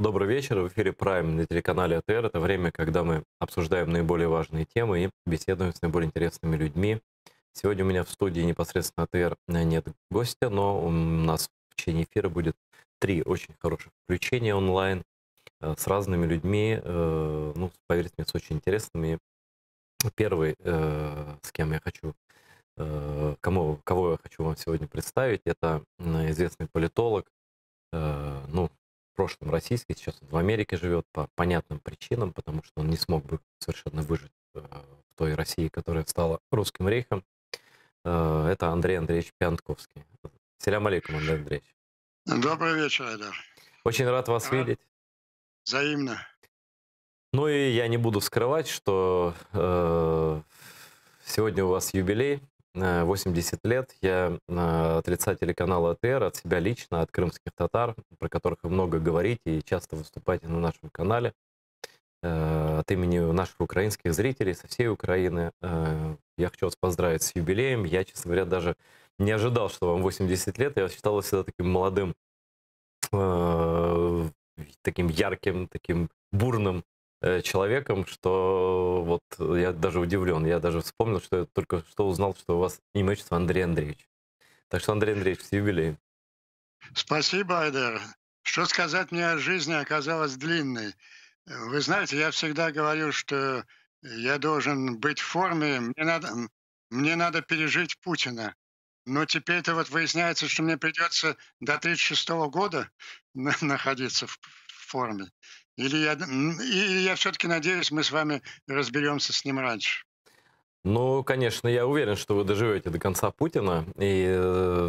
Добрый вечер. В эфире Prime на телеканале АТР. Это время, когда мы обсуждаем наиболее важные темы и беседуем с наиболее интересными людьми. Сегодня у меня в студии непосредственно АТР нет гостя, но у нас в течение эфира будет три очень хороших включения онлайн с разными людьми, ну, поверьте мне, с очень интересными. Первый, с кем я хочу, кого я хочу вам сегодня представить, это известный политолог, ну, в прошлом российский, сейчас он в Америке живет по понятным причинам, потому что он не смог бы совершенно выжить в той России, которая стала русским рейхом. Это Андрей Андреевич Пиантковский. Селям алейкум, Андрей Андреевич. Добрый вечер, Айдар. Очень рад вас Рад. видеть. Взаимно. Ну и я не буду скрывать, что сегодня у вас юбилей, 80 лет. Я от лица телеканала АТР, от себя лично, от крымских татар, про которых вы много говорите и часто выступаете на нашем канале, от имени наших украинских зрителей со всей Украины. Я хочу вас поздравить с юбилеем. Я, честно говоря, даже не ожидал, что вам 80 лет. Я считал вас всегда таким молодым, э, таким ярким, таким бурным человеком, что вот я даже удивлен. Я даже вспомнил, что я только что узнал, что у вас имя отчество Андрей Андреевич. Так что, Андрей Андреевич, с юбилеем. Спасибо, Айдар. Что сказать мне о жизни оказалось длинной. Вы знаете, я всегда говорю, что я должен быть в форме, мне надо пережить Путина. Но теперь-то вот выясняется, что мне придется до 36-го года находиться в форме. Или я все-таки надеюсь, мы с вами разберемся с ним раньше. Ну, конечно, я уверен, что вы доживете до конца Путина, и,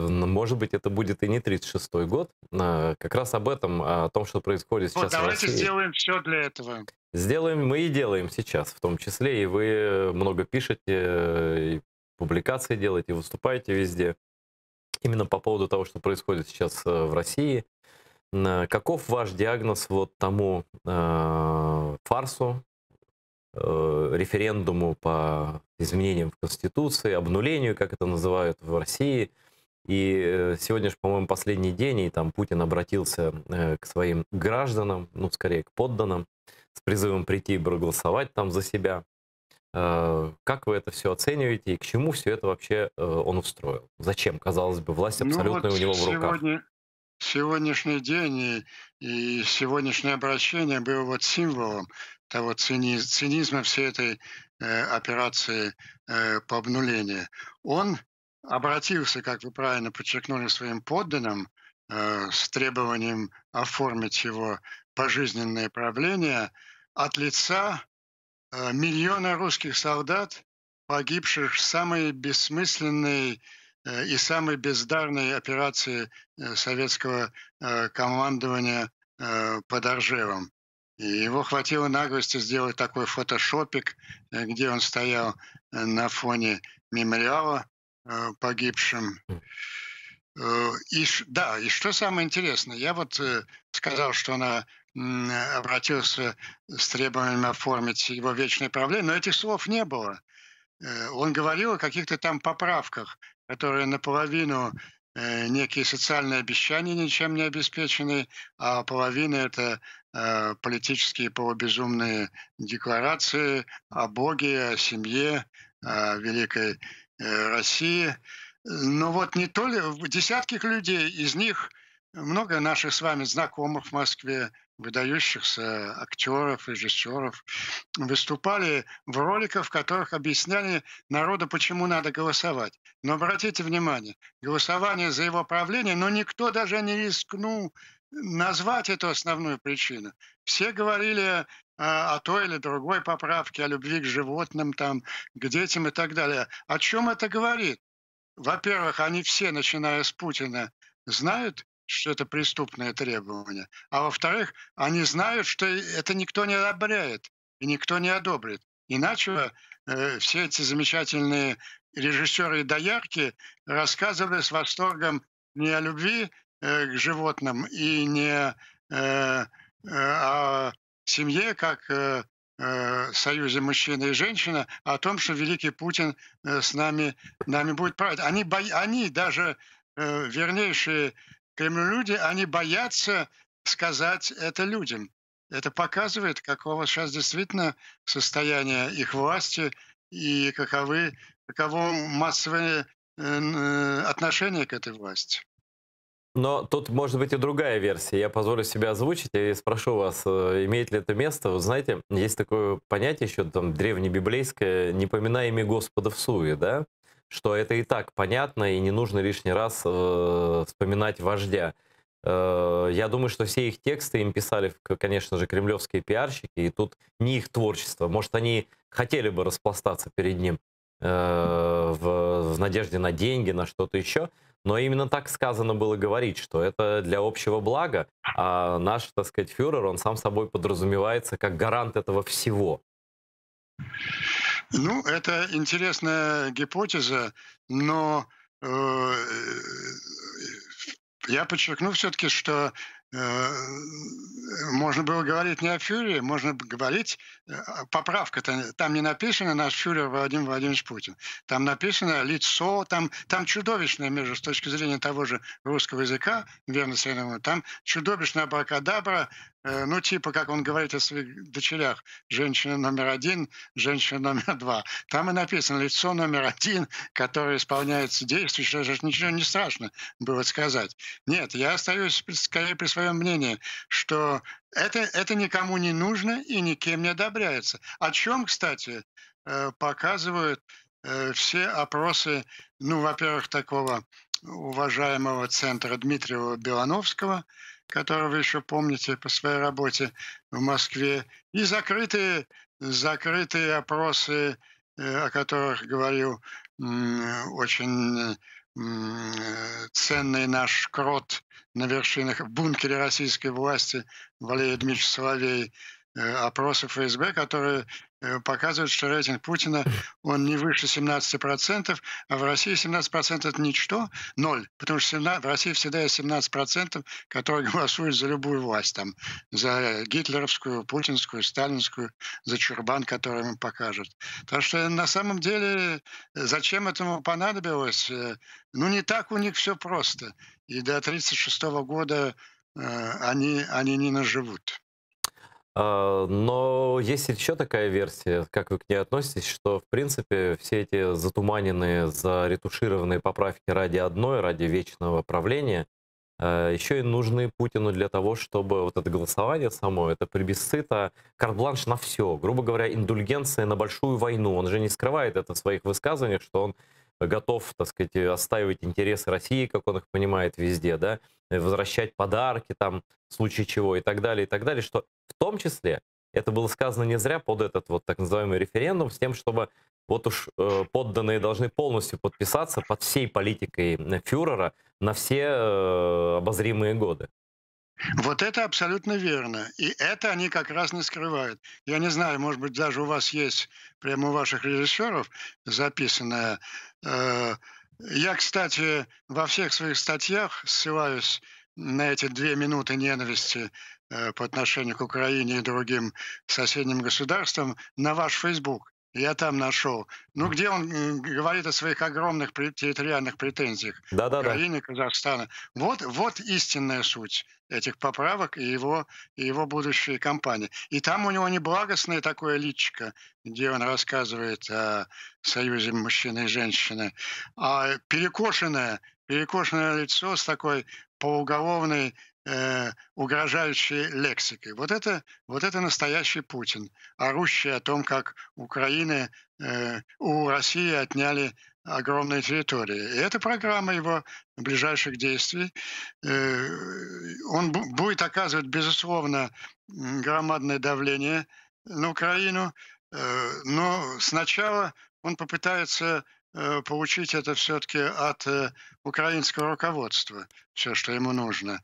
может быть, это будет и не 36-й год. Как раз об этом, о том, что происходит Вот сейчас в давайте России. сделаем все для этого. Сделаем, мы и делаем сейчас, в том числе, и вы много пишете, и публикации делаете, и выступаете везде. Именно по поводу того, что происходит сейчас в России. Каков ваш диагноз вот тому фарсу, референдуму по изменениям в Конституции, обнулению, как это называют в России? И сегодня же, по-моему, последний день, и там Путин обратился к своим гражданам, ну, скорее, к подданным, с призывом прийти и проголосовать там за себя. Как вы это все оцениваете и к чему все это вообще он устроил? Зачем? Казалось бы, власть Ну абсолютно вот у него в руках. сегодняшний день и сегодняшнее обращение было вот символом того цинизма всей этой операции по обнулению. Он обратился, как вы правильно подчеркнули, к своим подданным с требованием оформить его пожизненное правление от лица миллиона русских солдат, погибших в самой бессмысленной и самой бездарной операции советского командования под Оржевом. И его хватило наглости сделать такой фотошопик, где он стоял на фоне мемориала погибшим. Да, и что самое интересное, я вот сказал, что она обратился с требованием оформить его вечное правление, но этих слов не было. Он говорил о каких-то там поправках, которые наполовину некие социальные обещания, ничем не обеспеченные, а половина это политические полубезумные декларации о Боге, о семье, о великой России. Но вот не только десятки людей, из них много наших с вами знакомых в Москве, выдающихся актеров, режиссеров, выступали в роликах, в которых объясняли народу, почему надо голосовать. Но обратите внимание, голосование за его правление, но никто даже не рискнул назвать эту основную причину. Все говорили о той или другой поправке, о любви к животным, там, к детям и так далее. О чем это говорит? Во-первых, они все, начиная с Путина, знают, что это преступное требование. А во-вторых, они знают, что это никто не одобряет и никто не одобрит. Иначе все эти замечательные режиссеры и доярки рассказывали с восторгом не о любви к животным и не о семье, как союзе мужчина и женщина, а о том, что великий Путин с нами будет править. Они даже вернейшие Кремлю люди, они боятся сказать это людям. Это показывает, каково сейчас действительно состояние их власти и каково массовое отношение к этой власти. Но тут может быть и другая версия. Я позволю себе озвучить и спрошу вас, имеет ли это место. Вы знаете, есть такое понятие еще там древнебиблейское «не поминай имя Господа в суе», да? Что это и так понятно, и не нужно лишний раз вспоминать вождя. Я думаю, что все их тексты им писали, конечно же, кремлевские пиарщики, и тут не их творчество. Может, они хотели бы распластаться перед ним в надежде на деньги, на что-то еще, но именно так сказано было говорить, что это для общего блага, а наш, так сказать, фюрер, он сам собой подразумевается как гарант этого всего. Ну, это интересная гипотеза, но э, я подчеркну все-таки, что можно было говорить не о фюрере, можно говорить, поправка-то там не написано «наш фюрер Владимир Владимирович Путин». Там написано лицо, там чудовищное, между с точки зрения того же русского языка, верно Северного, там чудовищная абракадабра, ну, типа, как он говорит о своих дочерях, женщина номер один, женщина номер два. Там и написано лицо номер один, которое исполняется действие, что же ничего не страшно было сказать. Нет, я остаюсь скорее при своем мнении, что это никому не нужно и никем не одобряется. О чем, кстати, показывают все опросы, ну, во-первых, такого уважаемого центра Дмитриева-Белановского, которого вы еще помните по своей работе в Москве, и закрытые опросы, о которых говорил очень ценный наш крот на вершинах, в бункере российской власти Валерий Дмитриевич Соловей, опросы ФСБ, которые показывают, что рейтинг Путина, он не выше 17%, а в России 17% это ничто, ноль, потому что в России всегда есть 17%, которые голосуют за любую власть, там, за гитлеровскую, путинскую, сталинскую, за чурбан, который им покажут. Так что на самом деле зачем этому понадобилось? Ну, не так у них все просто. И до 1936 года они не наживут. Но есть еще такая версия, как вы к ней относитесь, что, в принципе, все эти затуманенные, заретушированные поправки ради одной, ради вечного правления, еще и нужны Путину для того, чтобы вот это голосование само, это плебисцита, карт-бланш на все. Грубо говоря, индульгенция на большую войну. Он же не скрывает это в своих высказываниях, что он готов, так сказать, отстаивать интересы России, как он их понимает везде, да, возвращать подарки там, в случае чего и так далее, что в том числе это было сказано не зря под этот вот так называемый референдум с тем, чтобы вот уж подданные должны полностью подписаться под всей политикой фюрера на все обозримые годы. Вот это абсолютно верно. И это они как раз не скрывают. Я не знаю, может быть, даже у вас есть, прямо у ваших режиссеров записанное. Э, Я, кстати, во всех своих статьях ссылаюсь на эти 2 минуты ненависти по отношению к Украине и другим соседним государствам на ваш Facebook. Я там нашел. Ну, где он говорит о своих огромных территориальных претензиях Да-да-да. Украины, Казахстана. Вот истинная суть этих поправок и его будущей кампании. И там у него неблагостное такое личико, где он рассказывает о союзе мужчины и женщины, а перекошенное лицо с такой полууголовной угрожающей лексикой. Вот это настоящий Путин, орущий о том, как у России отняли огромные территории. И это программа его ближайших действий. Он будет оказывать, безусловно, громадное давление на Украину, но сначала он попытается получить это все-таки от украинского руководства, все, что ему нужно,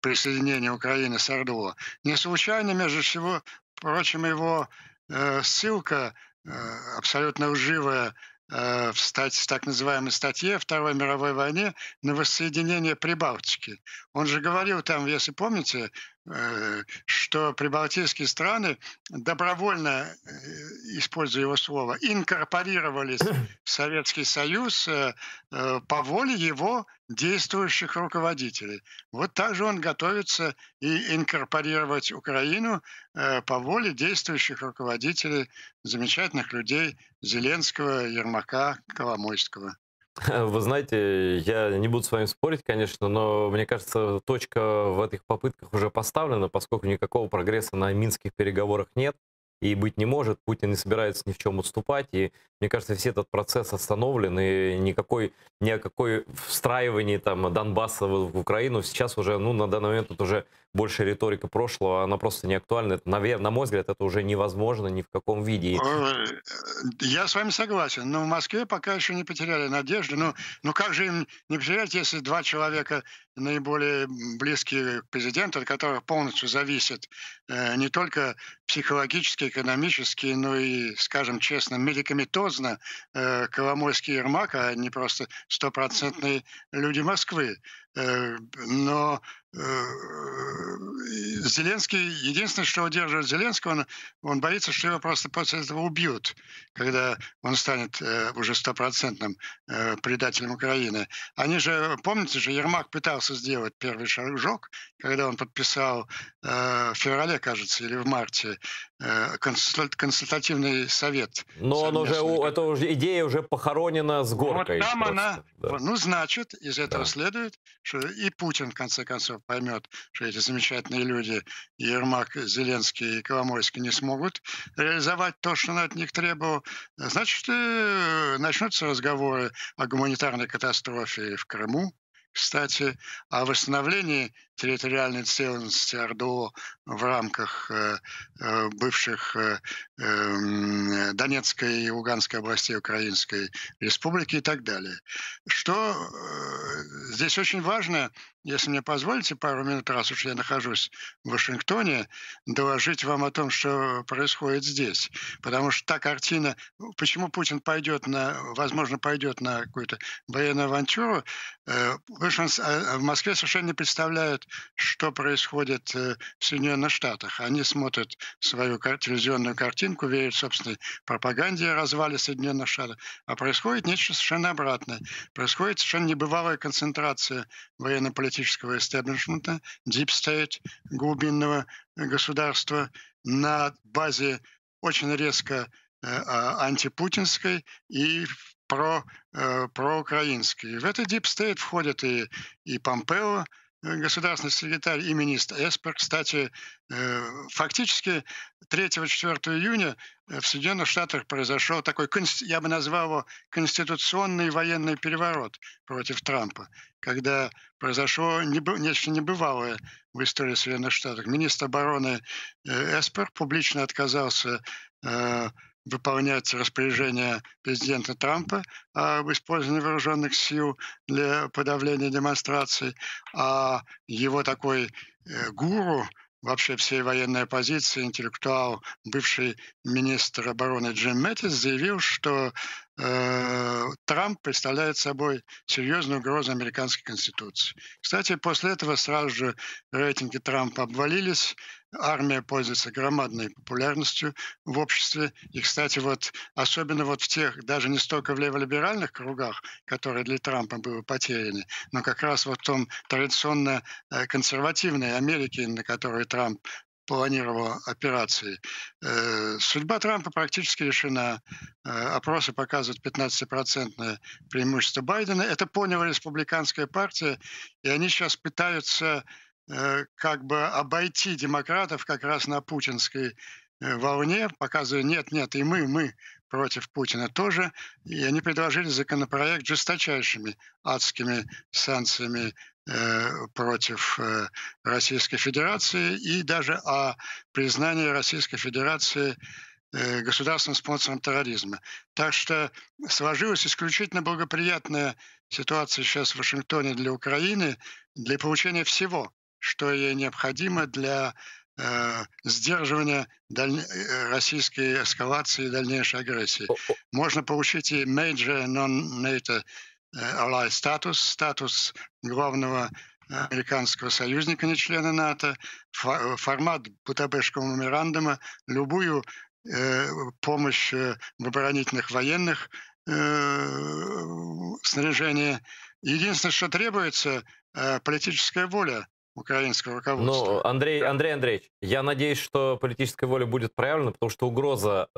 присоединение Украины с РДО. Не случайно, между всего прочим, его ссылка абсолютно лживая в так называемой статье о Второй мировой войне на воссоединение Прибалтики. Он же говорил там, если помните, что прибалтийские страны добровольно, используя его слово, инкорпорировались в Советский Союз по воле его действующих руководителей. Вот так же он готовится и инкорпорировать Украину по воле действующих руководителей, замечательных людей Зеленского, Ермака, Коломойского. Вы знаете, я не буду с вами спорить, конечно, но мне кажется, точка в этих попытках уже поставлена, поскольку никакого прогресса на минских переговорах нет и быть не может. Путин не собирается ни в чем уступать, и мне кажется, весь этот процесс остановлен, и ни о какой встраивании там Донбасса в Украину сейчас уже, ну, на данный момент это уже больше риторика прошлого, она просто не актуальна. Это, наверное, на мой взгляд, это уже невозможно ни в каком виде. Я с вами согласен, но в Москве пока еще не потеряли надежды. Ну как же им не потерять, если два человека наиболее близкие к президенту, от которых полностью зависит не только психологически, экономически, но и, скажем честно, медикаментозно Коломойский и Ермак, а не просто стопроцентные люди Москвы. Но Зеленский, единственное, что удерживает Зеленского, он боится, что его просто после этого убьют, когда он станет уже стопроцентным предателем Украины. Они же, помните же, Ермак пытался сделать первый шажок, когда он подписал в феврале, кажется, или в марте консультативный совет. Но он уже, эта идея уже похоронена с горкой. Вот там просто, она, да. ну, значит, из этого следует, что и Путин, в конце концов, поймет, что эти замечательные люди, Ермак, Зеленский и Коломойский, не смогут реализовать то, что он от них требовал. Значит, начнутся разговоры о гуманитарной катастрофе в Крыму, кстати, о восстановлении территориальной целостности РДО в рамках бывших Донецкой и Луганской областей Украинской Республики и так далее. Что здесь очень важно, если мне позволите пару минут, раз уж я нахожусь в Вашингтоне, доложить вам о том, что происходит здесь. Потому что та картина, почему Путин возможно, пойдет на какую-то военную авантюру, в Москве совершенно не представляют, что происходит в Соединенных Штатах. Они смотрят свою телевизионную картинку, верят собственной пропаганде о развале Соединенных Штатов, а происходит нечто совершенно обратное. Происходит совершенно небывалая концентрация военно-политического истеблишмента, deep state, глубинного государства на базе очень резко антипутинской и проукраинской. В этот deep state входят и Помпео, государственный секретарь, и министр Эспер. Кстати, фактически 3-4 июня в Соединенных Штатах произошел такой, я бы назвал его, конституционный военный переворот против Трампа, когда произошло нечто небывалое в истории Соединенных Штатов. Министр обороны Эспер публично отказался выполнять распоряжение президента Трампа об использовании вооруженных сил для подавления демонстраций, а его такой гуру вообще всей военной оппозиции, интеллектуал, бывший министр обороны Джим Мэттис заявил, что Трамп представляет собой серьезную угрозу американской конституции. Кстати, после этого сразу же рейтинги Трампа обвалились, армия пользуется громадной популярностью в обществе. И, кстати, особенно в тех, даже не столько в леволиберальных кругах, которые для Трампа были потеряны, но как раз в том традиционно консервативной Америке, на которой Трамп планировал операции. Судьба Трампа практически решена. Опросы показывают 15% преимущество Байдена. Это поняла республиканская партия, и они сейчас пытаются как бы обойти демократов как раз на путинской волне, показывая, нет, и мы против Путина тоже. И они предложили законопроект с жесточайшими адскими санкциями против Российской Федерации и даже о признании Российской Федерации государственным спонсором терроризма. Так что сложилась исключительно благоприятная ситуация сейчас в Вашингтоне для Украины, для получения всего, что ей необходимо для сдерживания российской эскалации и дальнейшей агрессии. Можно получить и major non-NATO ally статус главного американского союзника, не члена НАТО, формат Будапештского меморандума, любую помощь в оборонительных военных снаряжения. Единственное, что требуется, политическая воля украинского Ну, руководства. Андрей Андреевич, я надеюсь, что политическая воля будет проявлена, потому что угроза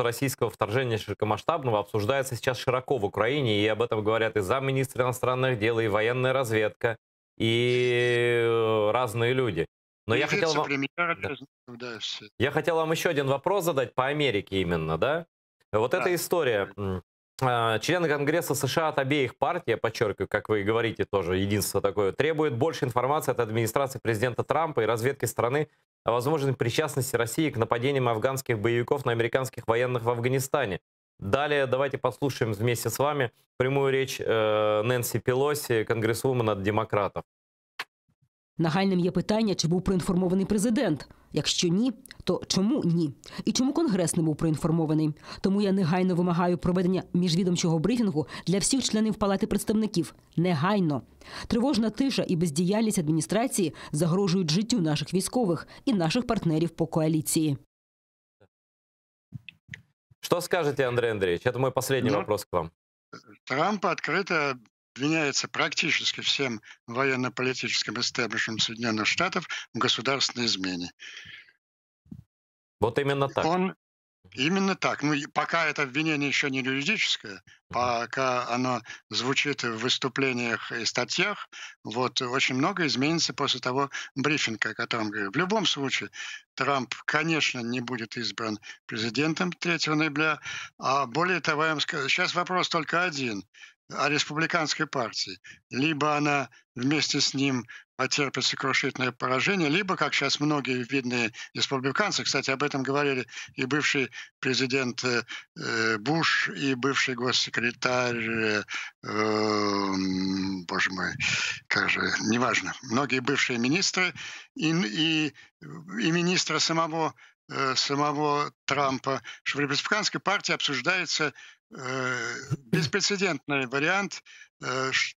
российского вторжения широкомасштабного обсуждается сейчас широко в Украине, и об этом говорят и замминистра иностранных дел, и военная разведка, и разные люди. Но И я хотел вам... вице-премьер, Да. да, все. Я хотел вам еще один вопрос задать по Америке именно, да? Вот эта Да. история. Члены Конгресса США от обеих партий, я подчеркиваю, как вы и говорите тоже, единство такое, требуют больше информации от администрации президента Трампа и разведки страны о возможной причастности России к нападениям афганских боевиков на американских военных в Афганистане. Далее давайте послушаем вместе с вами прямую речь Нэнси Пелоси, конгрессвумен от демократов. Нагальним є питання, чи був проінформований президент. Якщо ні, то чому ні? І чому Конгрес не був проінформований? Тому я негайно вимагаю проведення міжвідомчого брифінгу для всіх членів Палати представників. Негайно. Тривожна тиша і бездіяльність адміністрації загрожують життю наших військових і наших партнерів по коаліції. Что скажете, Андрей Андреевич? Это мой последний Ну, вопрос к вам. Трамп открыто обвиняется практически всем военно-политическим истеблишментом Соединенных Штатов в государственной измене. Вот именно так. Он именно так. Ну, и пока это обвинение еще не юридическое, пока оно звучит в выступлениях и статьях, вот очень много изменится после того брифинга, о котором говорю. В любом случае, Трамп, конечно, не будет избран президентом 3 ноября, а более того, я вам скажу, сейчас вопрос только один о республиканской партии. Либо она вместе с ним потерпит сокрушительное поражение, либо, как сейчас многие видные республиканцы, кстати, об этом говорили и бывший президент Буш, и бывший госсекретарь, боже мой, как же, неважно, многие бывшие министры и министра самого Трампа, что в республиканской партии обсуждается беспрецедентный вариант,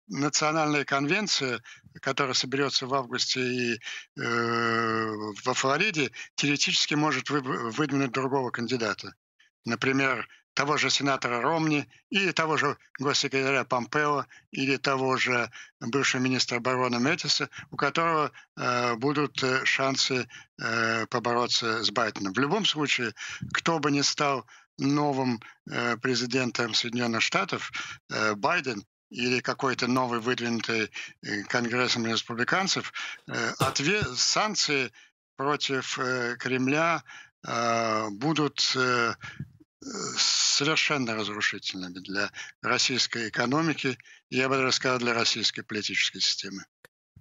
национальная конвенция, которая соберется в августе и во Флориде, теоретически может выдвинуть другого кандидата. Например, того же сенатора Ромни, или того же госсекретаря Помпео, или того же бывшего министра обороны Мэттиса, у которого будут шансы побороться с Байденом. В любом случае, кто бы ни стал новым президентом Соединенных Штатов, Байден или какой-то новый выдвинутый Конгрессом республиканцев, санкции против Кремля будут совершенно разрушительными для российской экономики, я бы даже сказал, для российской политической системы.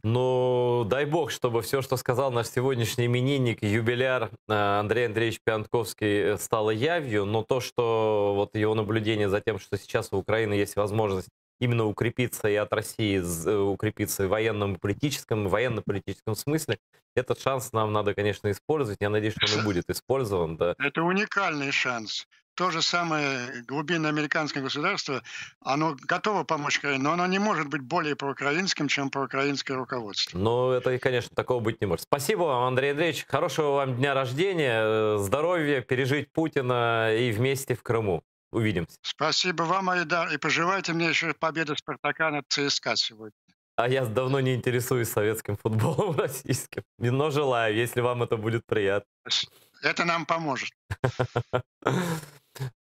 Ну, дай бог, чтобы все, что сказал наш сегодняшний именинник, юбиляр Андрей Андреевич Пиантковский, стало явью, но то, что вот его наблюдение за тем, что сейчас у Украины есть возможность именно укрепиться и от России укрепиться в военном и политическом, и военно-политическом смысле, этот шанс нам надо, конечно, использовать. Я надеюсь, что он и будет использован. Да. Это уникальный шанс. То же самое глубинное американское государство, оно готово помочь Украине, но оно не может быть более проукраинским, чем проукраинское руководство. Ну, это, конечно, такого быть не может. Спасибо вам, Андрей Андреевич. Хорошего вам дня рождения, здоровья, пережить Путина и вместе в Крыму. Увидимся. Спасибо вам, Айдар, и пожелайте мне еще победы Спартака над ЦСКА сегодня. А я давно не интересуюсь советским футболом российским. Но желаю, если вам это будет приятно. Это нам поможет.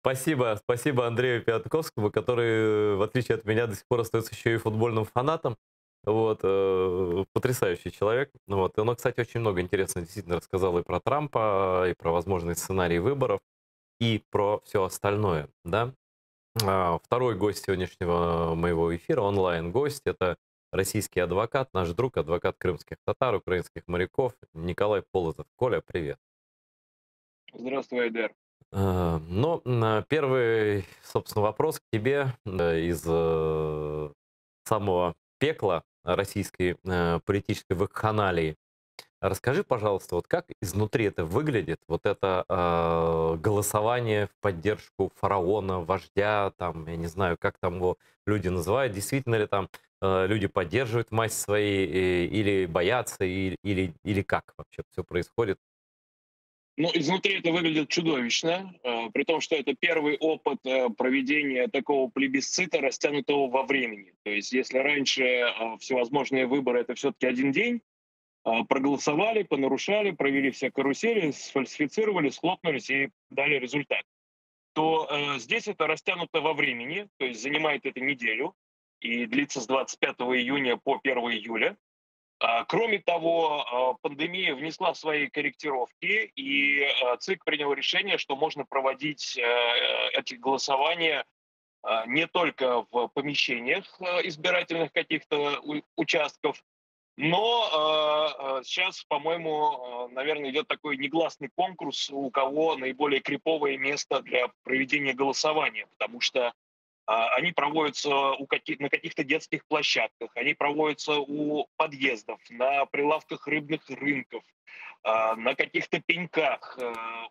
Спасибо, спасибо Андрею Пиатковскому, который, в отличие от меня, до сих пор остается еще и футбольным фанатом. Вот, потрясающий человек. Вот. И он, кстати, очень много интересно действительно рассказал и про Трампа, и про возможные сценарии выборов, и про все остальное. Да? Второй гость сегодняшнего моего эфира, онлайн-гость, это российский адвокат, наш друг, адвокат крымских татар, украинских моряков Николай Полозов. Коля, привет. Здравствуй, Айдар. Ну, первый, собственно, вопрос к тебе из самого пекла российской политической вакханалии. Расскажи, пожалуйста, вот как изнутри это выглядит, вот это голосование в поддержку фараона, вождя, там, я не знаю, как там его люди называют, действительно ли там люди поддерживают мать своей или боятся, или как вообще все происходит? Ну, изнутри это выглядит чудовищно, при том, что это первый опыт проведения такого плебисцита, растянутого во времени. То есть если раньше всевозможные выборы — это все-таки один день, проголосовали, понарушали, провели все карусели, сфальсифицировали, схлопнулись и дали результат, то здесь это растянуто во времени, то есть занимает это неделю и длится с 25 июня по 1 июля. Кроме того, пандемия внесла свои корректировки, и ЦИК принял решение, что можно проводить эти голосования не только в помещениях избирательных каких-то участков, но сейчас, по-моему, наверное, идет такой негласный конкурс, у кого наиболее криповое место для проведения голосования, потому что они проводятся на каких-то детских площадках, они проводятся у подъездов, на прилавках рыбных рынков, на каких-то пеньках,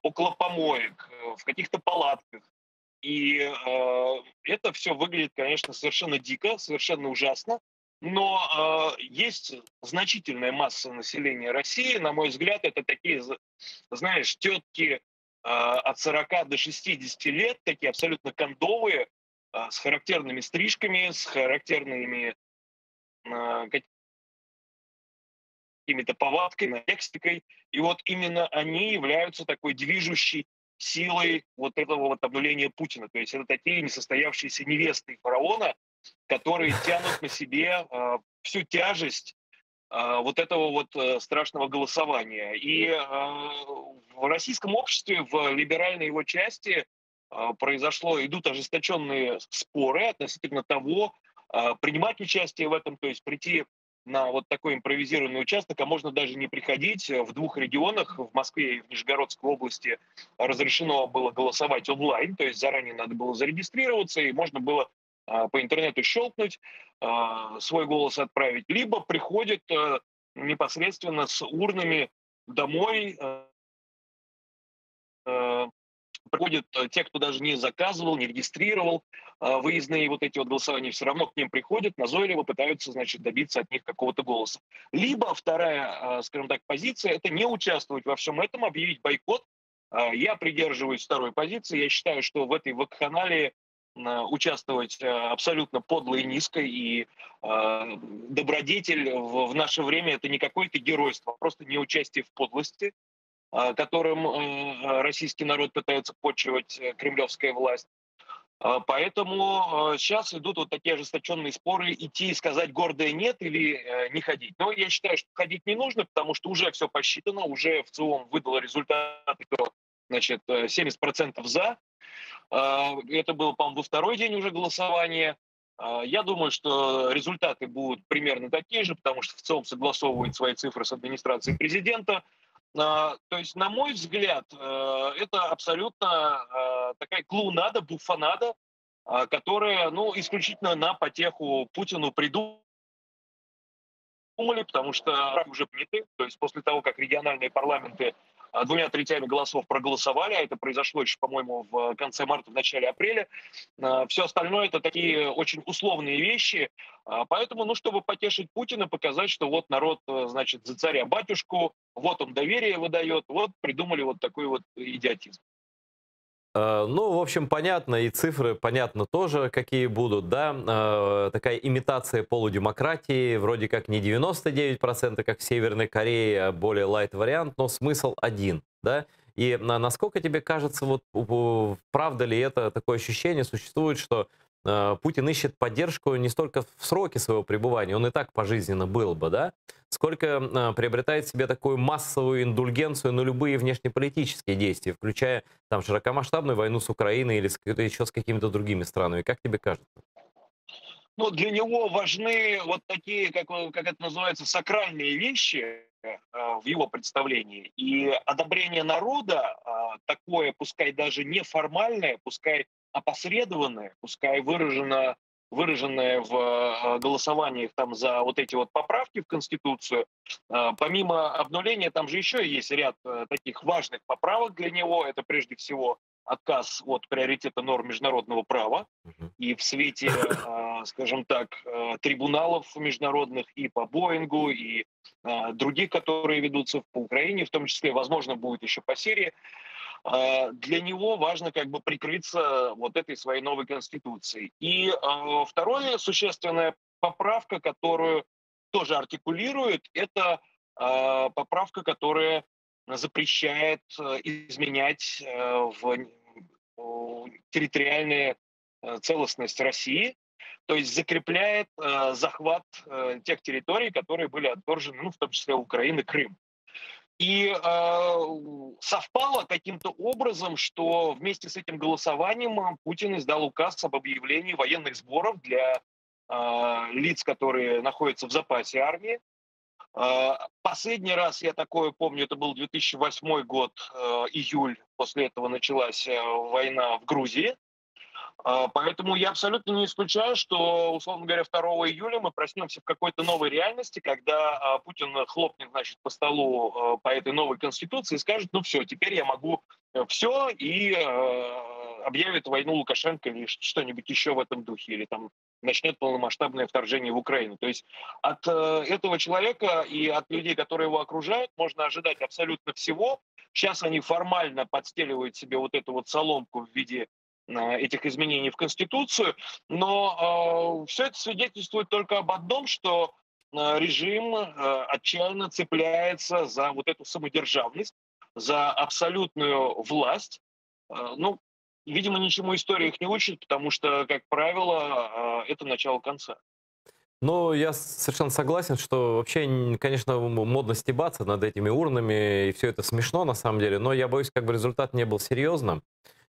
около помоек, в каких-то палатках. И это все выглядит, конечно, совершенно дико, совершенно ужасно. Но есть значительная масса населения России, на мой взгляд, это такие, знаешь, тетки от 40 до 60 лет, такие абсолютно кондовые, с характерными стрижками, с характерными а, какими-то повадками, лексикой. И вот именно они являются такой движущей силой вот этого вот обнуления Путина. То есть это такие несостоявшиеся невесты фараона, которые тянут на себе всю тяжесть вот этого вот страшного голосования. И в российском обществе, в либеральной его части идут ожесточенные споры относительно того, принимать участие в этом, то есть прийти на вот такой импровизированный участок, а можно даже не приходить. В двух регионах, в Москве и в Нижегородской области, разрешено было голосовать онлайн, то есть заранее надо было зарегистрироваться, и можно было по интернету щелкнуть, свой голос отправить, либо приходят непосредственно с урнами домой, э, приходят те, кто даже не заказывал, не регистрировал выездные вот эти вот голосования, все равно к ним приходят, назойливо пытаются, значит, добиться от них какого-то голоса. Либо вторая, скажем так, позиция — это не участвовать во всем этом, объявить бойкот. Я придерживаюсь второй позиции. Я считаю, что в этой вакханалии участвовать абсолютно подло и низко, и добродетель в наше время — это не какое-то геройство, а просто неучастие в подлости, которым российский народ пытается почивать кремлевская власть. Поэтому сейчас идут вот такие ожесточенные споры, идти и сказать гордое «нет» или не ходить. Но я считаю, что ходить не нужно, потому что уже все посчитано, уже в ЦИОМ выдало результаты, что, значит, 70% «за». Это было, по-моему, во второй день уже голосования. Я думаю, что результаты будут примерно такие же, потому что в целом согласовывает свои цифры с администрацией президента. То есть, на мой взгляд, это абсолютно такая клоунада, буфонада, которая, ну, исключительно на потеху Путину придумали, потому что уже приняты. То есть после того, как региональные парламенты двумя третями голосов проголосовали, а это произошло еще, по-моему, в конце марта, в начале апреля, все остальное — это такие очень условные вещи. Поэтому, ну, чтобы потешить Путина, показать, что вот народ, значит, за царя-батюшку, вот он доверие выдает, вот придумали вот такой вот идиотизм. Ну, в общем, понятно, и цифры понятно тоже, какие будут, да. Такая имитация полудемократии, вроде как не 99%, как в Северной Корее, а более лайт-вариант, но смысл один, да. И насколько тебе кажется, вот правда ли это такое ощущение существует, что Путин ищет поддержку не столько в сроке своего пребывания, он и так пожизненно был бы, да, сколько приобретает себе такую массовую индульгенцию на любые внешнеполитические действия, включая там широкомасштабную войну с Украиной или еще с какими-то другими странами. Как тебе кажется? Ну, для него важны вот такие, как это называется, сакральные вещи в его представлении. И одобрение народа, такое, пускай даже неформальное, пускай опосредованное, пускай выражено выраженное в голосованиях там за вот эти вот поправки в Конституцию. Помимо обнуления, там же еще есть ряд таких важных поправок для него. Это прежде всего отказ от приоритета норм международного права. Мгм. И в свете, скажем так, трибуналов международных и по Боингу, и других, которые ведутся по Украине, в том числе, возможно, будет еще по Сирии, для него важно как бы прикрыться вот этой своей новой конституцией. И вторая существенная поправка, которую тоже артикулирует, это поправка, которая запрещает изменять территориальную целостность России, то есть закрепляет захват тех территорий, которые были отторжены, ну, в том числе Украины, Крым. И совпало каким-то образом, что вместе с этим голосованием Путин издал указ об объявлении военных сборов для лиц, которые находятся в запасе армии. Последний раз я такое помню, это был 2008 год, июль. После этого началась война в Грузии. Поэтому я абсолютно не исключаю, что, условно говоря, 2 июля мы проснемся в какой-то новой реальности, когда Путин хлопнет, значит, по столу по этой новой конституции и скажет, ну все, теперь я могу все, и объявит войну Лукашенко или что-нибудь еще в этом духе, или там начнет полномасштабное вторжение в Украину. То есть от этого человека и от людей, которые его окружают, можно ожидать абсолютно всего. Сейчас они формально подстеливают себе вот эту вот соломку в виде этих изменений в Конституцию, но все это свидетельствует только об одном, что режим отчаянно цепляется за вот эту самодержавность, за абсолютную власть. Ну, видимо, ничему история их не учит, потому что, как правило, это начало конца. Ну, я совершенно согласен, что вообще, конечно, модно стебаться над этими урнами, и все это смешно на самом деле, но я боюсь, как бы результат не был серьезным.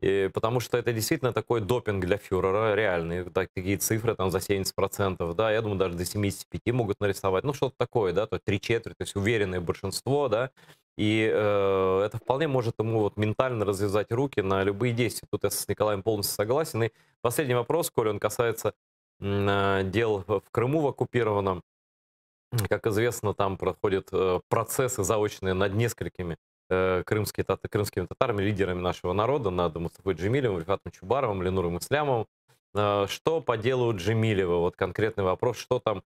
И потому что это действительно такой допинг для фюрера, реальный. Такие цифры там за 70%, да, я думаю, даже до 75 могут нарисовать. Ну, что-то такое, да, то 3/4, то есть уверенное большинство, да. И это вполне может ему вот ментально развязать руки на любые действия. Тут я с Николаем полностью согласен. И последний вопрос, коли он касается дел в Крыму в оккупированном. Как известно, там проходят процессы заочные над несколькими крымскими татарами, лидерами нашего народа, над Мустафой Джемилевым, Рифатом Чубаровым, Ленуром Ислямовым. Что по делу Джемилева? Вот конкретный вопрос, что там,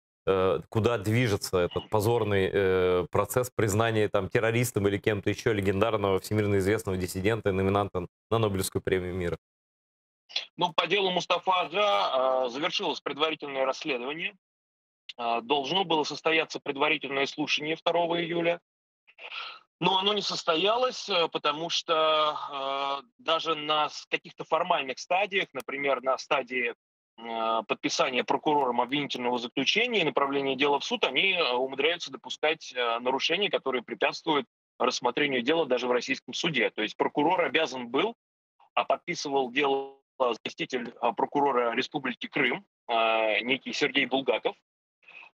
куда движется этот позорный процесс признания там террористом или кем-то еще легендарного, всемирно известного диссидента и номинанта на Нобелевскую премию мира? Ну, по делу Мустафа Ага завершилось предварительное расследование. Должно было состояться предварительное слушание 2 июля. Но оно не состоялось, потому что даже на каких-то формальных стадиях, например, на стадии подписания прокурором обвинительного заключения и направления дела в суд, они умудряются допускать нарушения, которые препятствуют рассмотрению дела даже в российском суде. То есть прокурор обязан был, а подписывал дело заместитель прокурора Республики Крым, некий Сергей Булгаков,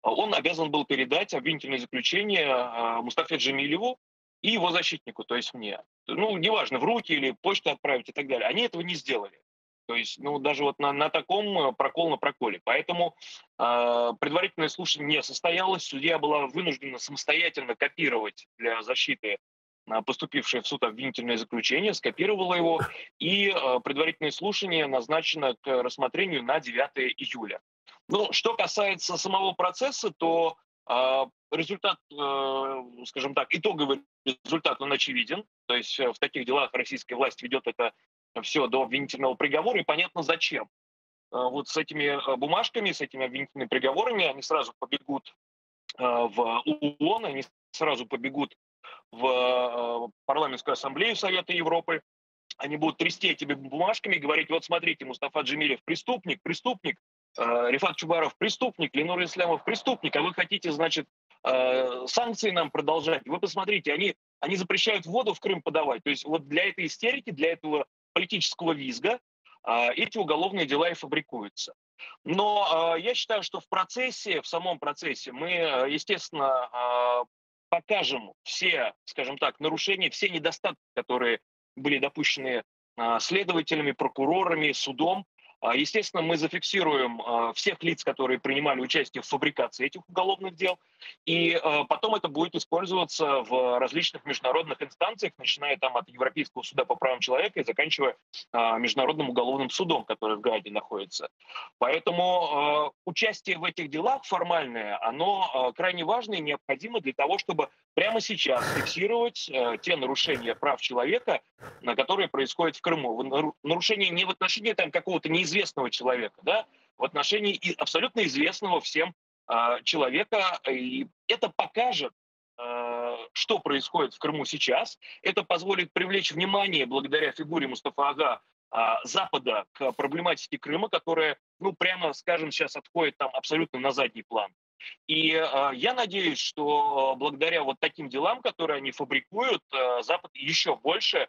он обязан был передать обвинительное заключение Мустафе Джемилеву и его защитнику, то есть мне. Ну, неважно, в руки или почту отправить и так далее. Они этого не сделали. То есть, ну, даже вот на таком прокол на проколе. Поэтому предварительное слушание не состоялось. Судья была вынуждена самостоятельно копировать для защиты поступившее в суд обвинительное заключение, скопировала его, и предварительное слушание назначено к рассмотрению на 9 июля. Ну, что касается самого процесса, то результат, скажем так, итоговый результат, он очевиден. То есть в таких делах российская власть ведет это все до обвинительного приговора, и понятно зачем. Вот с этими бумажками, с этими обвинительными приговорами они сразу побегут в ООН, они сразу побегут в парламентскую ассамблею Совета Европы. Они будут трясти этими бумажками и говорить, вот смотрите, Мустафа Джемилев преступник, Рифат Чубаров преступник, Ленур Ислямов преступник, а вы хотите, значит, санкции нам продолжать. Вы посмотрите, они запрещают воду в Крым подавать. То есть вот для этой истерики, для этого политического визга эти уголовные дела и фабрикуются. Но я считаю, что в самом процессе мы, естественно, покажем все, скажем так, нарушения, все недостатки, которые были допущены следователями, прокурорами, судом. Естественно, мы зафиксируем всех лиц, которые принимали участие в фабрикации этих уголовных дел, и потом это будет использоваться в различных международных инстанциях, начиная там от Европейского суда по правам человека и заканчивая Международным уголовным судом, который в Гааге находится. Поэтому участие в этих делах формальное, оно крайне важно и необходимо для того, чтобы прямо сейчас фиксировать те нарушения прав человека, которые происходят в Крыму. Нарушения не в отношении там какого-то неизвестного человека, да, в отношении абсолютно известного всем человека. И это покажет, что происходит в Крыму сейчас. Это позволит привлечь внимание благодаря фигуре Мустафа Ага Запада к проблематике Крыма, которая, ну, прямо скажем, сейчас отходит там абсолютно на задний план. И я надеюсь, что благодаря вот таким делам, которые они фабрикуют, Запад еще больше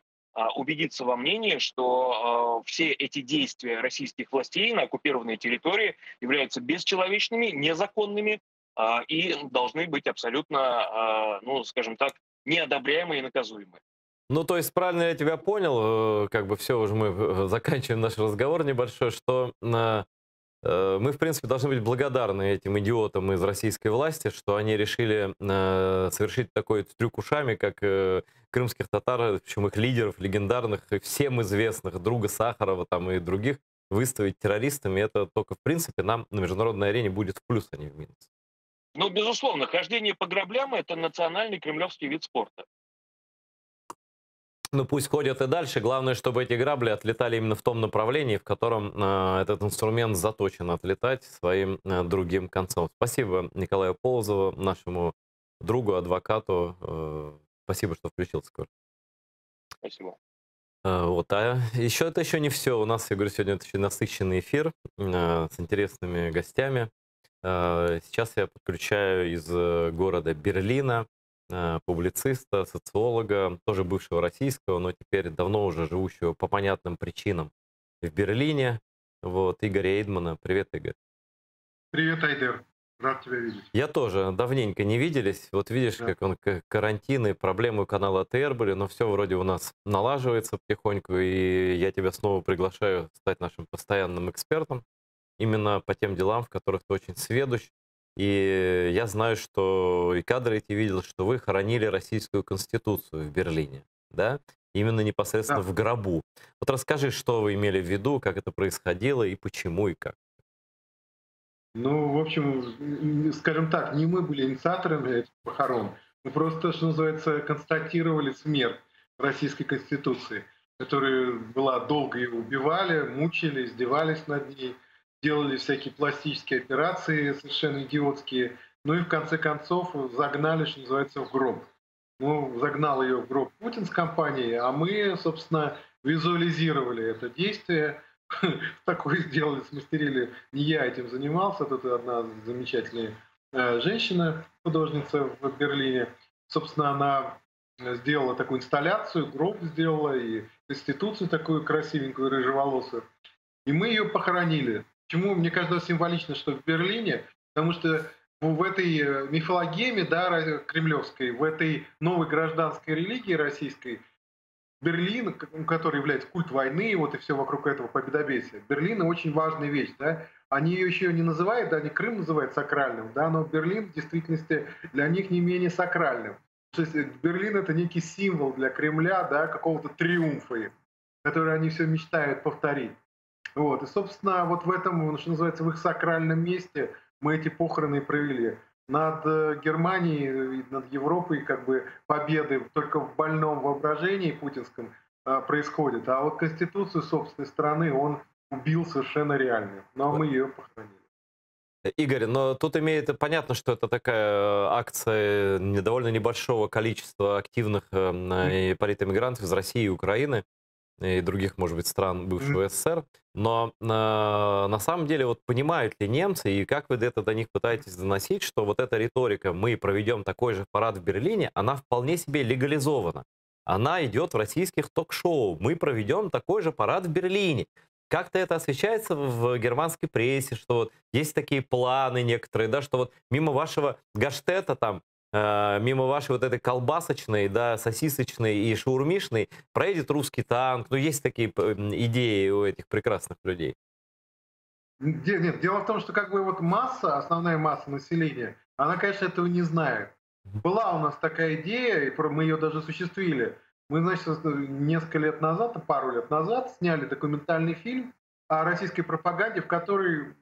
убедиться во мнении, что все эти действия российских властей на оккупированной территории являются бесчеловечными, незаконными и должны быть абсолютно, ну, скажем так, неодобряемы и наказуемы. Ну, то есть, правильно я тебя понял, как бы все, уже мы заканчиваем наш разговор небольшой, что мы, в принципе, должны быть благодарны этим идиотам из российской власти, что они решили совершить такой трюк ушами, как крымских татар, причем их лидеров легендарных, всем известных, друга Сахарова там, и других, выставить террористами. Это только, в принципе, нам на международной арене будет в плюс, а не в минус. Ну, безусловно, хождение по граблям – это национальный кремлевский вид спорта. Ну, пусть ходят и дальше. Главное, чтобы эти грабли отлетали именно в том направлении, в котором этот инструмент заточен отлетать своим другим концом. Спасибо Николаю Полозову, нашему другу, адвокату. Спасибо, что включился. Спасибо. Вот. А еще это еще не все. У нас, я говорю, сегодня очень насыщенный эфир с интересными гостями. Сейчас я подключаю из города Берлина публициста, социолога, тоже бывшего российского, но теперь давно уже живущего по понятным причинам в Берлине. Вот, Игоря Эйдмана. Привет, Игорь. Привет, Айдер. Рад тебя видеть. Я тоже. Давненько не виделись. Вот видишь, да, как он карантин и проблемы у канала АТР были, но все вроде у нас налаживается потихоньку, и я тебя снова приглашаю стать нашим постоянным экспертом именно по тем делам, в которых ты очень сведущ. И я знаю, что и кадры эти видел, что вы хоронили Российскую Конституцию в Берлине, да? Именно непосредственно в гробу. Вот расскажи, что вы имели в виду, как это происходило и почему и как. Ну, в общем, скажем так, не мы были инициаторами этих похорон. Мы просто, что называется, констатировали смерть Российской Конституции, которая была долго ее убивали, мучили, издевались над ней, делали всякие пластические операции совершенно идиотские, ну и в конце концов загнали, что называется, в гроб. Ну, загнал ее в гроб Путин с компанией, а мы, собственно, визуализировали это действие, такое сделали, смастерили. Не я этим занимался, тут одна замечательная женщина, художница в Берлине. Собственно, она сделала такую инсталляцию, гроб сделала, и конституцию такую красивенькую, рыжеволосую. И мы ее похоронили. Почему, мне кажется, символично, что в Берлине, потому что в этой мифологеме, да, кремлевской, в этой новой гражданской религии российской, Берлин, который является культ войны, вот и все вокруг этого победобесия, Берлин очень важная вещь, да. Они ее еще не называют, да, они Крым называют сакральным, да, но Берлин в действительности для них не менее сакральным. То есть Берлин — это некий символ для Кремля, да, какого-то триумфа, который они все мечтают повторить. Вот. И, собственно, вот в этом, что называется, в их сакральном месте мы эти похороны провели. Над Германией и над Европой как бы победы только в больном воображении путинском происходят. А вот Конституцию собственной страны он убил совершенно реально. Но мы ее похоронили. Игорь, но тут имеет понятно, что это такая акция довольно небольшого количества активных политэмигрантов из России и Украины и других, может быть, стран бывшего СССР. Но на самом деле вот понимают ли немцы, и как вы это до них пытаетесь доносить, что вот эта риторика «мы проведем такой же парад в Берлине», она вполне себе легализована. Она идет в российских ток-шоу. Мы проведем такой же парад в Берлине. Как-то это освещается в германской прессе, что вот есть такие планы некоторые, да, что вот мимо вашего гаштета там, мимо вашей вот этой колбасочной, да, сосисочной и шаурмишной проедет русский танк. Ну, есть такие идеи у этих прекрасных людей. Нет, дело в том, что как бы вот масса, основная масса населения, она, конечно, этого не знает. Была у нас такая идея, и мы ее даже осуществили. Мы, значит, несколько лет назад, пару лет назад сняли документальный фильм о российской пропаганде, в который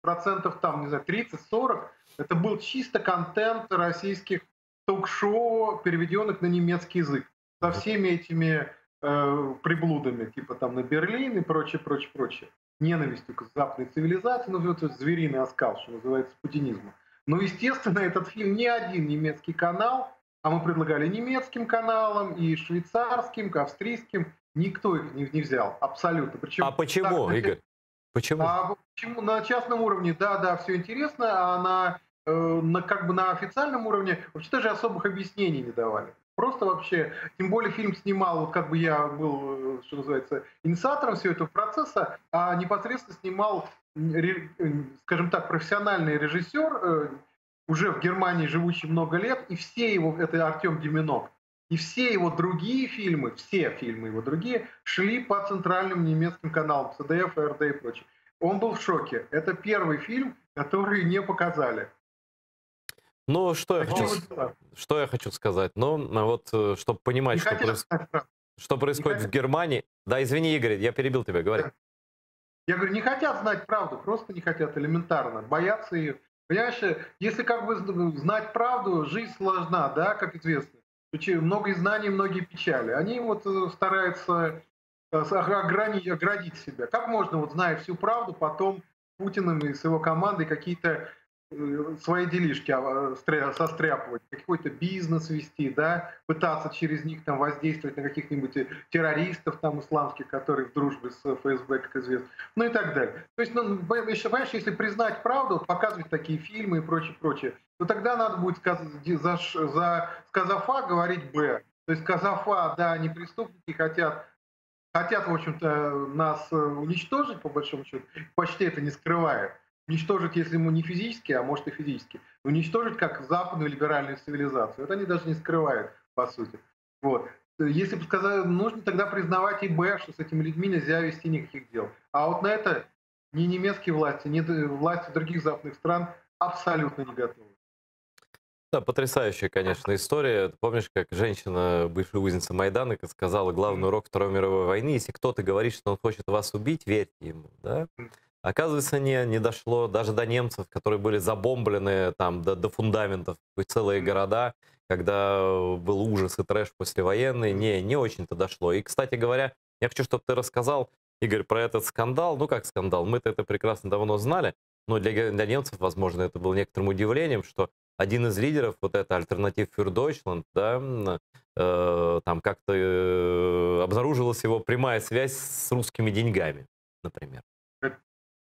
процентов там, не знаю, 30-40, это был чисто контент российских ток-шоу, переведенных на немецкий язык. Со всеми этими приблудами, типа там на Берлин и прочее, прочее, прочее. Ненавистью к западной цивилизации, ну, это звериный оскал, что называется, путинизмом. Но, естественно, этот фильм ни один немецкий канал, а мы предлагали немецким каналам, и швейцарским, и австрийским, никто их не взял, абсолютно. Причем, А почему, Игорь? Почему? Почему? На частном уровне, да, все интересно, а как бы на официальном уровне вообще даже особых объяснений не давали. Просто вообще, тем более фильм снимал, вот как бы я был, что называется, инициатором всего этого процесса, а непосредственно снимал, скажем так, профессиональный режиссер, уже в Германии живущий много лет, и все его, это Артем Деминок, и все его другие фильмы, все фильмы его другие, шли по центральным немецким каналам, ЦДФ, РД и прочее. Он был в шоке. Это первый фильм, который не показали. Ну, что я хочу сказать? Ну, вот, чтобы понимать, что происходит в Германии... Да, извини, Игорь, я перебил тебя, говори. Я говорю, не хотят знать правду, просто не хотят элементарно, боятся ее. Понимаешь, если как бы знать правду, жизнь сложна, да, как известно. Много знаний, многие печали. Они вот стараются оградить себя. Как можно, вот зная всю правду, потом Путиным и с его командой какие-то свои делишки состряпывать, какой-то бизнес вести, да, пытаться через них там воздействовать на каких-нибудь террористов там исламских, которые в дружбе с ФСБ, как известно, ну и так далее. То есть, ну, понимаешь, если признать правду, показывать такие фильмы и прочее, прочее, то тогда надо будет, сказав А, говорить Б. То есть, сказав А, да, они преступники, хотят, в общем-то, нас уничтожить, по большому счету, почти это не скрывает. Уничтожить, если ему не физически, а может и физически. Уничтожить как западную либеральную цивилизацию. Это они даже не скрывают, по сути. Вот. Если бы сказали, нужно тогда признавать и Б, что с этими людьми нельзя вести никаких дел. А вот на это ни немецкие власти, ни власти других западных стран абсолютно не готовы. Да, потрясающая, конечно, история. Ты помнишь, как женщина, бывшая узница Майдана, сказала главный урок Второй мировой войны: если кто-то говорит, что он хочет вас убить, верьте ему, да? Оказывается, не дошло даже до немцев, которые были забомблены там до фундаментов, целые города, когда был ужас и трэш послевоенный, не очень-то дошло. И, кстати говоря, я хочу, чтобы ты рассказал, Игорь, про этот скандал. Ну, как скандал, мы-то это прекрасно давно знали, но для немцев, возможно, это было некоторым удивлением, что один из лидеров, вот это Альтернатив für Deutschland, да, там как-то обнаружилась его прямая связь с русскими деньгами, например.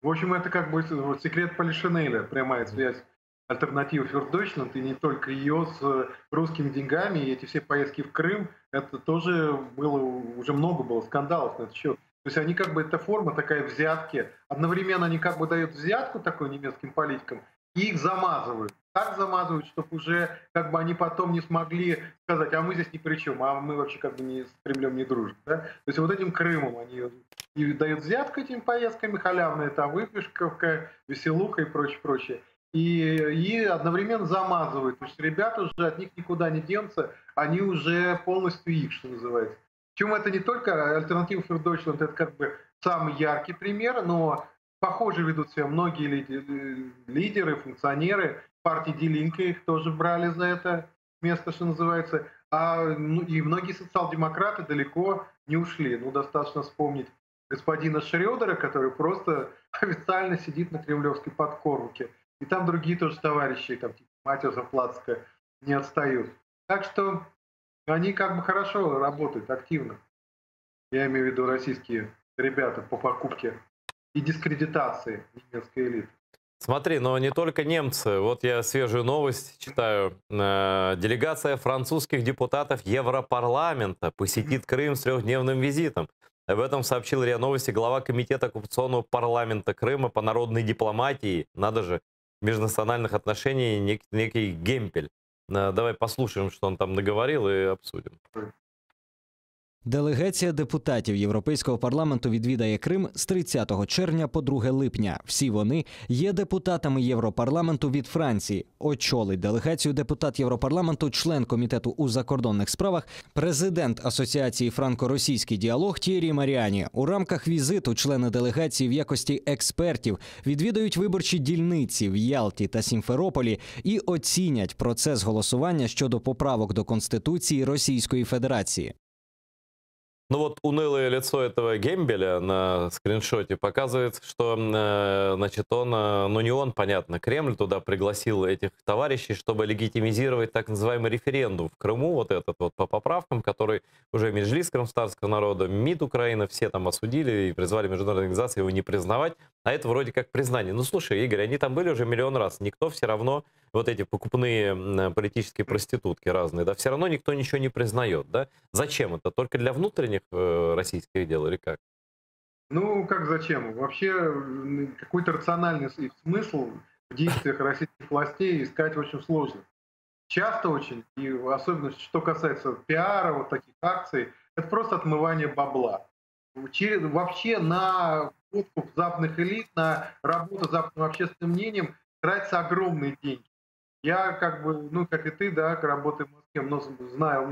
В общем, это как бы секрет Полишинеля, прямая связь Альтернативы für Deutschland, и не только ее с русскими деньгами, и эти все поездки в Крым, это тоже было, уже много было скандалов на этот счет. То есть они как бы, это форма такая взятки. Одновременно они как бы дают взятку такой немецким политикам, и их замазывают. Так замазывают, чтобы уже как бы они потом не смогли сказать, а мы здесь ни при чем, а мы вообще как бы не с Кремлем не дружим. Да? То есть вот этим Крымом они и дают взятку этими поездками, халявная там выпивка, веселуха и прочее, прочее. И одновременно замазывают. То есть ребята уже от них никуда не денутся, они уже полностью их, что называется. Причем это не только Альтернатива für Deutschland, это как бы самый яркий пример, но похоже ведут себя многие лидеры, функционеры партии Die Linke, их тоже брали за это место, что называется. И многие социал-демократы далеко не ушли. Ну, достаточно вспомнить господина Шрёдера, который просто официально сидит на кремлевской подкормке. И там другие тоже товарищи, там типа Матиаса Плацка, не отстают. Так что они как бы хорошо работают, активно. Я имею в виду российские ребята по покупке и дискредитации немецкой элиты. Смотри, но не только немцы. Вот я свежую новость читаю. Делегация французских депутатов Европарламента посетит Крым с трехдневным визитом. Об этом сообщил РИА Новости глава Комитета оккупационного парламента Крыма по народной дипломатии, надо же, межнациональных отношений, некий Гемпель. Давай послушаем, что он там наговорил, и обсудим. Делегація депутатів Європейського парламенту відвідає Крим з 30 червня по 2 липня. Всі вони є депутатами Європарламенту від Франції. Очолить делегацію депутат Європарламенту, член комітету у закордонних справах, президент Асоціації «Франко-російський діалог» Т'єрі Маріані. У рамках візиту члени делегації в якості експертів відвідають виборчі дільниці в Ялті та Сімферополі і оцінять процес голосування щодо поправок до Конституції Російської Федерації. Ну вот унылое лицо этого Гембеля на скриншоте показывает, что, значит, он, ну не он, понятно, Кремль туда пригласил этих товарищей, чтобы легитимизировать так называемый референдум в Крыму, вот этот вот по поправкам, который уже Меджлис крымтатарского народа, МИД Украины, все там осудили и призвали международные организации его не признавать, а это вроде как признание. Ну слушай, Игорь, они там были уже миллион раз, никто все равно, вот эти покупные политические проститутки разные, да, все равно никто ничего не признает, да? Зачем это? Только для внутренних российских дел или как? Ну, как зачем? Вообще какой-то рациональный смысл в действиях российских властей искать очень сложно. Часто очень, и особенно что касается пиара, вот таких акций, это просто отмывание бабла. Вообще на подкуп западных элит, на работу с западным общественным мнением тратятся огромные деньги. Я как бы, ну как и ты, да, работаю в Москве, знал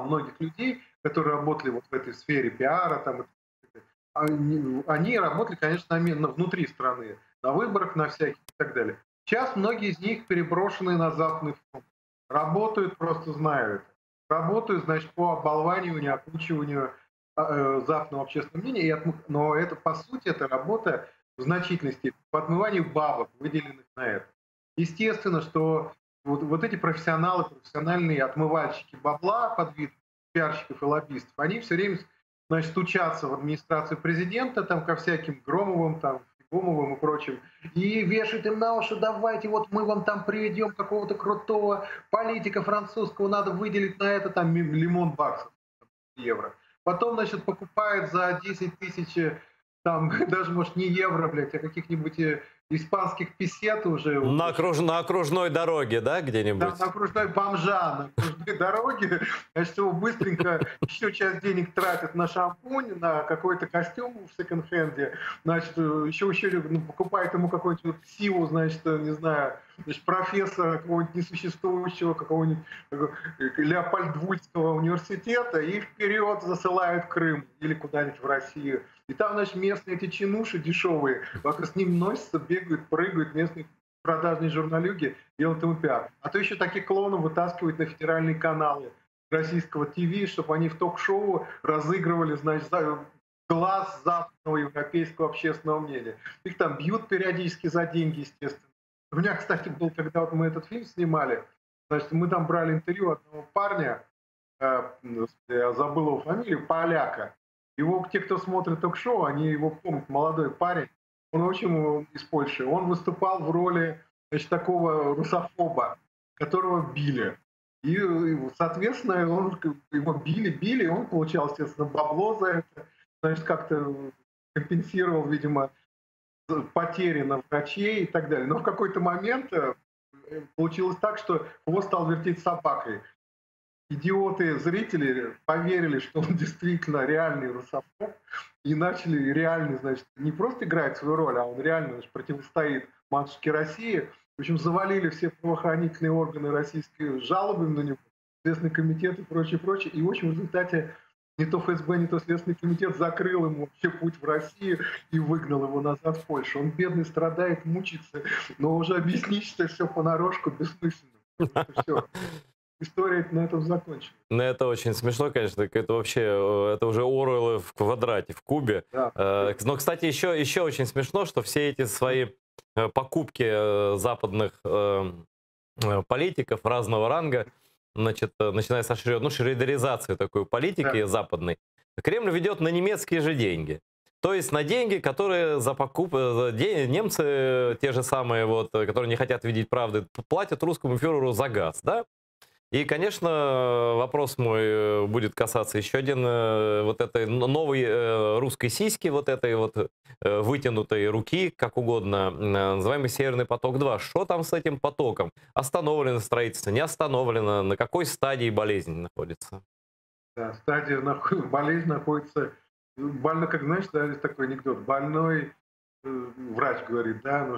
многих людей, которые работали вот в этой сфере пиара, там, они работали, конечно, внутри страны, на выборах, на всяких и так далее. Сейчас многие из них переброшены на Западный фронт. Работают, просто знаю это. Работают, значит, по оболваниванию, окручиванию западного общественного мнения. Но это, по сути, это работа в значительной степени по отмыванию бабок, выделенных на это. Естественно, что вот эти профессиональные отмывальщики бабла под видом пиарщиков и лоббистов, они все время, значит, стучатся в администрацию президента, там, ко всяким Громовым, там, Фигумовым и прочим, и вешают им на уши: давайте, вот мы вам там приведем какого-то крутого политика французского, надо выделить на это там лимон баксов, евро. Потом, значит, покупают за 10 тысяч, там, даже, может, не евро, блядь, а каких-нибудь испанских песет уже. На окружной дороге, да, где-нибудь? Да, на окружной бомжа, на окружной дороге. Значит, его быстренько еще часть денег тратят на шампунь, на какой-то костюм в секонд-хенде. Значит, еще покупает ему какую-нибудь силу, значит, не знаю, значит, профессора какого-нибудь несуществующего, какого-нибудь Леопольдвудского университета, и вперед засылают в Крым или куда-нибудь в Россию. И там, значит, местные эти чинуши дешевые, пока с ним носятся, бегают, прыгают, местные продажные журналюги делают ему пиар. А то еще таких клоунов вытаскивают на федеральные каналы российского ТВ, чтобы они в ток-шоу разыгрывали, значит, глаз западного европейского общественного мнения. Их там бьют периодически за деньги, естественно. У меня, кстати, был, когда вот мы этот фильм снимали, значит, мы там брали интервью одного парня, я забыл его фамилию, поляка. Его, те, кто смотрит ток-шоу, они его помнят, молодой парень, он очень из Польши. Он выступал в роли, значит, такого русофоба, которого били. И, соответственно, его били, и он получал, естественно, бабло за это, значит, как-то компенсировал, видимо, потери на врачей и так далее. Но в какой-то момент получилось так, что хвост стал вертеть собакой. Идиоты, зрители поверили, что он действительно реальный русофоб, и начали реально, значит, не просто играть свою роль, а он реально, значит, противостоит матушке России. В общем, завалили все правоохранительные органы российские жалобами на него, Следственный комитет и прочее, прочее. И, в общем, в результате не то ФСБ, не то Следственный комитет закрыл ему вообще путь в Россию и выгнал его назад в Польшу. Он, бедный, страдает, мучится, но уже объяснить, что все понарошку, бессмысленно. Все. История на этом закончена. Ну, это очень смешно, конечно. Это вообще, это уже Оруэлл в квадрате, в кубе. Да. Но, кстати, еще очень смешно, что все эти свои покупки западных политиков разного ранга, значит, начиная со шредеризации такой политики западной, Кремль ведет на немецкие же деньги. То есть на деньги, которые за немцы, те же самые, вот, которые не хотят видеть правды, платят русскому фюреру за газ, да? И, конечно, вопрос мой будет касаться еще один вот этой новой русской сиськи, вот этой вот вытянутой руки, как угодно, называемый Северный поток-2. Что там с этим потоком? Остановлено строительство, не остановлено? На какой стадии болезни находится? Да, стадия болезнь находится, больной, как знаешь, да, есть такой анекдот, больной, врач говорит, да,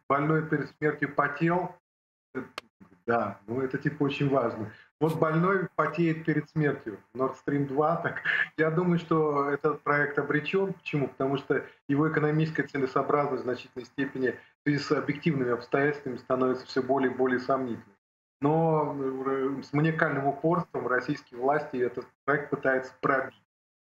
больной перед смертью потел, да, ну это типа очень важно. Вот больной потеет перед смертью. Nord Stream 2, так я думаю, что этот проект обречен. Почему? Потому что его экономическая целесообразность в значительной степени в связи с объективными обстоятельствами становится все более и более сомнительной. Но с маниакальным упорством российские власти этот проект пытаются пробить.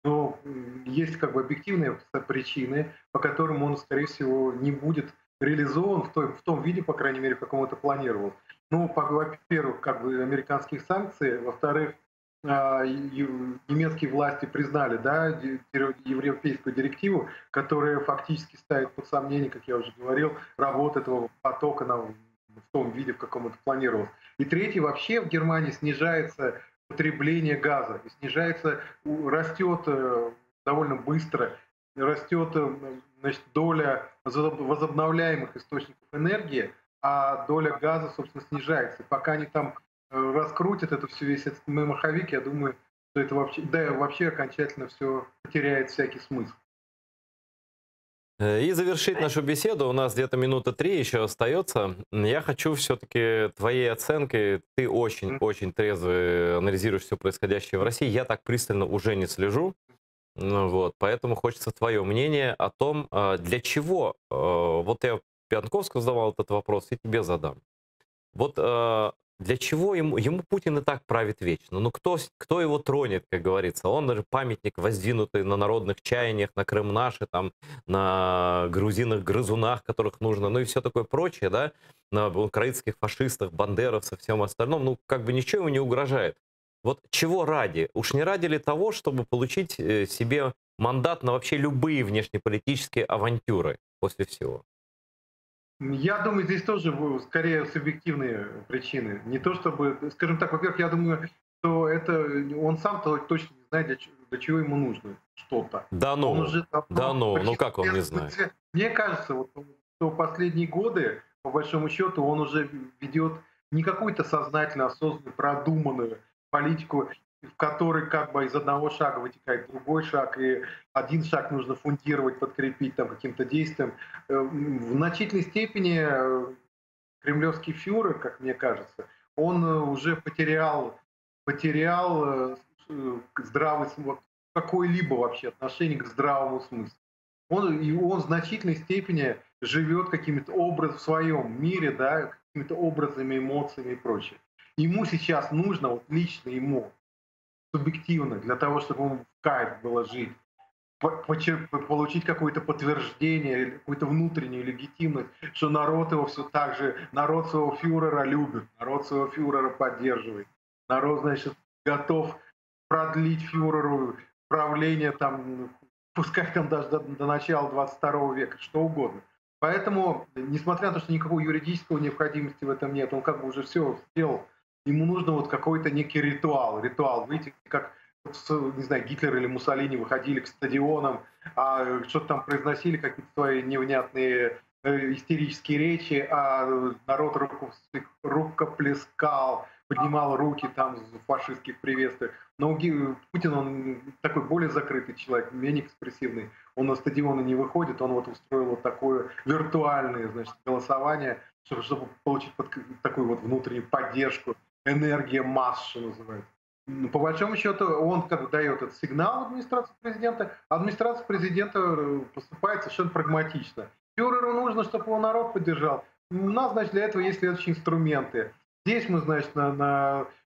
Но есть как бы объективные причины, по которым он, скорее всего, не будет реализован в том виде, по крайней мере, в каком это планировалось. Ну, во-первых, как бы американские санкции, во-вторых, немецкие власти признали, да, европейскую директиву, которая фактически ставит под сомнение, как я уже говорил, работу этого потока в том виде, в каком это планировалось. И третье, вообще в Германии снижается потребление газа, снижается, растет довольно быстро, растет, значит, доля возобновляемых источников энергии, а доля газа, собственно, снижается. Пока они там раскрутят это все, весь этот маховик, я думаю, что это вообще, да, вообще окончательно все потеряет всякий смысл. И завершить нашу беседу, у нас где-то минута 3 еще остается. Я хочу все-таки твоей оценки, ты очень трезво анализируешь все происходящее в России, я так пристально уже не слежу, ну, вот, поэтому хочется твое мнение о том, для чего, вот я Пьянковскому задавал этот вопрос, и тебе задам. Вот для чего ему Путин и так правит вечно? Ну кто его тронет, как говорится? Он даже памятник, воздвинутый на народных чаяниях, на Крым наши, там, на грузинах-грызунах, которых нужно, ну и все такое прочее, да, на украинских фашистах, бандеровцах, всем остальном, ну как бы ничего ему не угрожает. Вот чего ради? Уж не ради ли того, чтобы получить себе мандат на вообще любые внешнеполитические авантюры после всего? Я думаю, здесь тоже скорее субъективные причины. Не то чтобы, скажем так, во-первых, я думаю, что это он сам-то точно не знает, для чего ему нужно что-то. Да ну, ну как он не знает? Мне кажется, вот, что последние годы, по большому счету, он уже ведет не какую-то сознательно осознанную, продуманную политику, в которой как бы из одного шага вытекает другой шаг, и один шаг нужно фундировать, подкрепить там каким-то действием. В значительной степени кремлевский фюрер, как мне кажется, он уже потерял здравый какое-либо вообще отношение к здравому смыслу. Он в значительной степени живет каким-то образом в своем мире, да, какими-то образами, эмоциями и прочее. Ему сейчас нужно, вот лично ему, субъективно, для того, чтобы ему в кайф было жить, получить какое-то подтверждение, какую-то внутреннюю легитимность, что народ его все так же, народ своего фюрера любит, народ своего фюрера поддерживает, народ, значит, готов продлить фюреру правление там, пускай там даже до начала 22 века, что угодно. Поэтому, несмотря на то, что никакой юридической необходимости в этом нет, он как бы уже все сделал, ему нужно вот какой-то некий ритуал, выйти, как, не знаю, Гитлер или Муссолини выходили к стадионам, что-то там произносили, какие-то свои невнятные истерические речи, а народ рукоплескал, поднимал руки там в фашистских приветствиях. Но Путин, он такой более закрытый человек, менее экспрессивный. Он на стадионы не выходит, он вот устроил вот такое виртуальное, значит, голосование, чтобы получить такую вот внутреннюю поддержку, энергия масс, что называется. По большому счету, он как бы дает этот сигнал администрации президента, а администрация президента поступает совершенно прагматично. Фюреру нужно, чтобы его народ поддержал. У нас, значит, для этого есть следующие инструменты. Здесь мы, значит,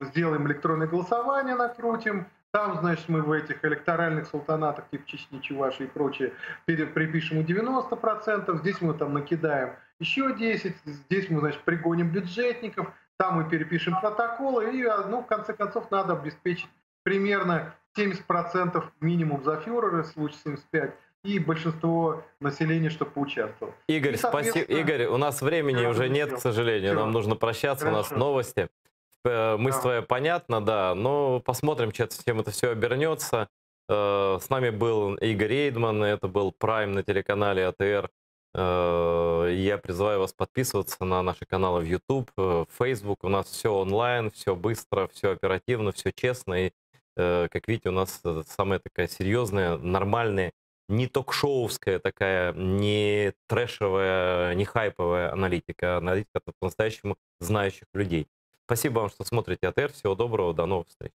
сделаем электронное голосование, накрутим. Там, значит, мы в этих электоральных султанатах, типа Чечни, Чувашии и прочее, припишем 90%. Здесь мы там накидаем еще 10%. Здесь мы, значит, пригоним бюджетников. Там мы перепишем протоколы. И, ну, в конце концов, надо обеспечить примерно 70% минимум за фюрера, в случае 75%. И большинство населения, чтобы поучаствовало. Игорь, спасибо. Игорь, у нас времени уже нет, к сожалению. Нам нужно прощаться, у нас новости. Мысль твоя понятна, да, но посмотрим, чем это все обернется. С нами был Игорь Эйдман, это был Prime на телеканале АТР. Я призываю вас подписываться на наши каналы в YouTube, в Facebook. У нас все онлайн, все быстро, все оперативно, все честно. И Как видите, у нас самая такая серьезная, нормальная, не ток-шоувская такая, не трэшевая, не хайповая аналитика, а аналитика по-настоящему знающих людей. Спасибо вам, что смотрите АТР. Всего доброго, до новых встреч.